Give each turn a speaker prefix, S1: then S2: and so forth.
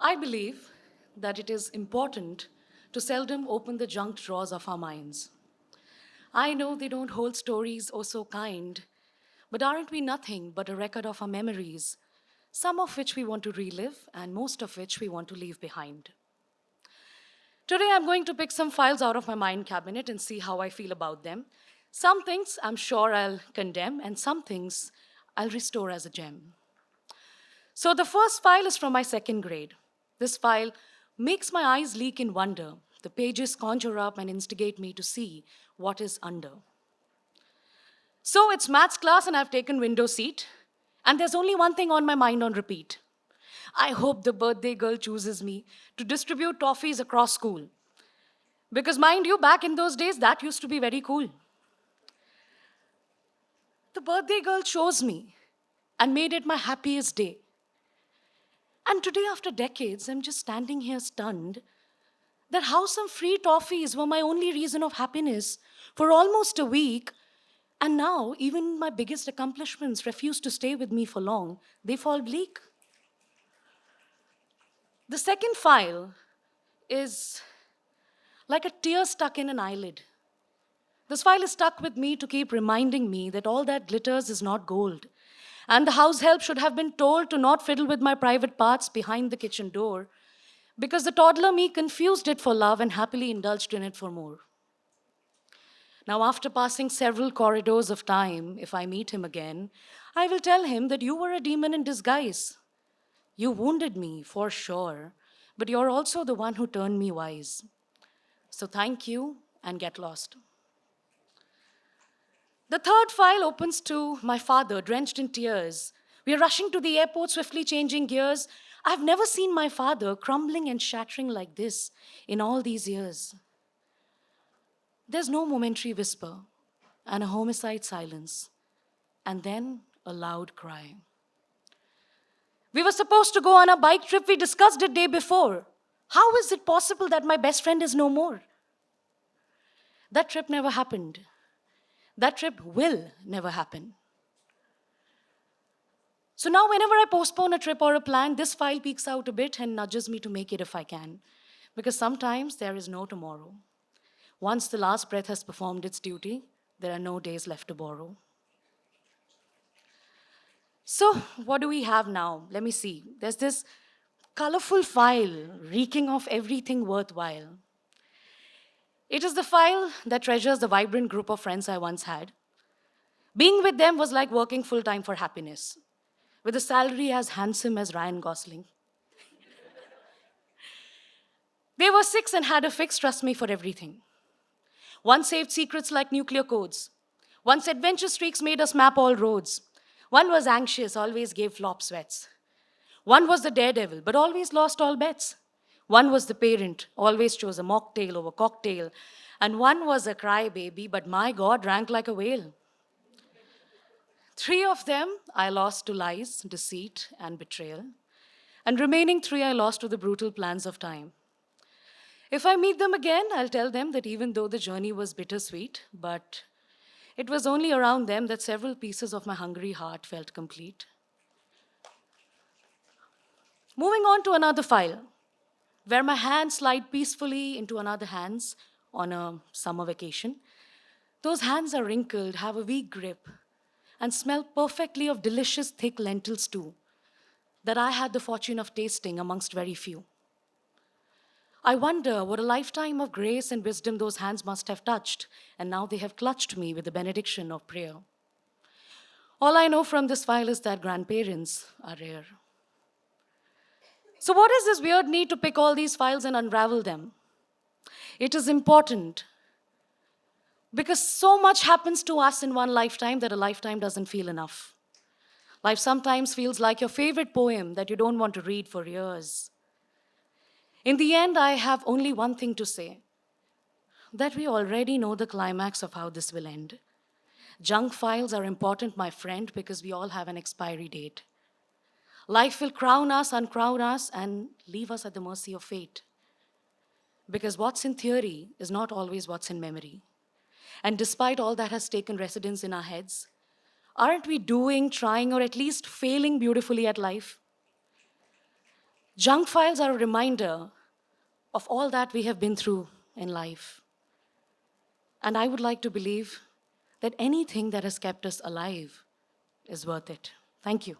S1: I believe that it is important to seldom open the junk drawers of our minds. I know they don't hold stories oh so kind, but aren't we nothing but a record of our memories, some of which we want to relive and most of which we want to leave behind? Today I'm going to pick some files out of my mind cabinet and see how I feel about them. Some things I'm sure I'll condemn, and some things I'll restore as a gem. So the first file is from my second grade. This file makes my eyes leak in wonder. The pages conjure up and instigate me to see what is under. So it's maths class and I've taken window seat, and there's only one thing on my mind on repeat. I hope the birthday girl chooses me to distribute toffees across school. Because mind you, back in those days, that used to be very cool. The birthday girl chose me and made it my happiest day. And today, after decades, I'm just standing here stunned that how some free toffees were my only reason of happiness for almost a week, and now even my biggest accomplishments refuse to stay with me for long. They fall bleak. The second file is like a tear stuck in an eyelid. This file is stuck with me to keep reminding me that all that glitters is not gold. And the house help should have been told to not fiddle with my private parts behind the kitchen door, because the toddler me confused it for love and happily indulged in it for more. Now, after passing several corridors of time, if I meet him again, I will tell him that you were a demon in disguise. You wounded me, for sure, but you're also the one who turned me wise. So thank you and get lost. The third file opens to my father, drenched in tears. We are rushing to the airport, swiftly changing gears. I've never seen my father crumbling and shattering like this in all these years. There's no momentary whisper and a homicide silence, and then a loud cry. We were supposed to go on a bike trip we discussed it day before. How is it possible that my best friend is no more? That trip never happened. That trip will never happen. So now whenever I postpone a trip or a plan, this file peeks out a bit and nudges me to make it if I can. Because sometimes there is no tomorrow. Once the last breath has performed its duty, there are no days left to borrow. So what do we have now? Let me see. There's this colorful file reeking of everything worthwhile. It is the file that treasures the vibrant group of friends I once had. Being with them was like working full-time for happiness, with a salary as handsome as Ryan Gosling. They were six and had a fix, trust me, for everything. One saved secrets like nuclear codes. One's adventure streaks made us map all roads. One was anxious, always gave flop sweats. One was the daredevil, but always lost all bets. One was the parent, always chose a mocktail over cocktail. And one was a crybaby, but my God, drank like a whale. Three of them I lost to lies, deceit, and betrayal. And remaining three I lost to the brutal plans of time. If I meet them again, I'll tell them that even though the journey was bittersweet, but it was only around them that several pieces of my hungry heart felt complete. Moving on to another file, where my hands slide peacefully into another hand's on a summer vacation. Those hands are wrinkled, have a weak grip, and smell perfectly of delicious thick lentil stew that I had the fortune of tasting amongst very few. I wonder what a lifetime of grace and wisdom those hands must have touched, and now they have clutched me with the benediction of prayer. All I know from this file is that grandparents are rare. So what is this weird need to pick all these files and unravel them? It is important because so much happens to us in one lifetime that a lifetime doesn't feel enough. Life sometimes feels like your favorite poem that you don't want to read for years. In the end, I have only one thing to say, that we already know the climax of how this will end. Junk files are important, my friend, because we all have an expiry date. Life will crown us, uncrown us, and leave us at the mercy of fate. Because what's in theory is not always what's in memory. And despite all that has taken residence in our heads, aren't we doing, trying, or at least failing beautifully at life? Junk files are a reminder of all that we have been through in life. And I would like to believe that anything that has kept us alive is worth it. Thank you.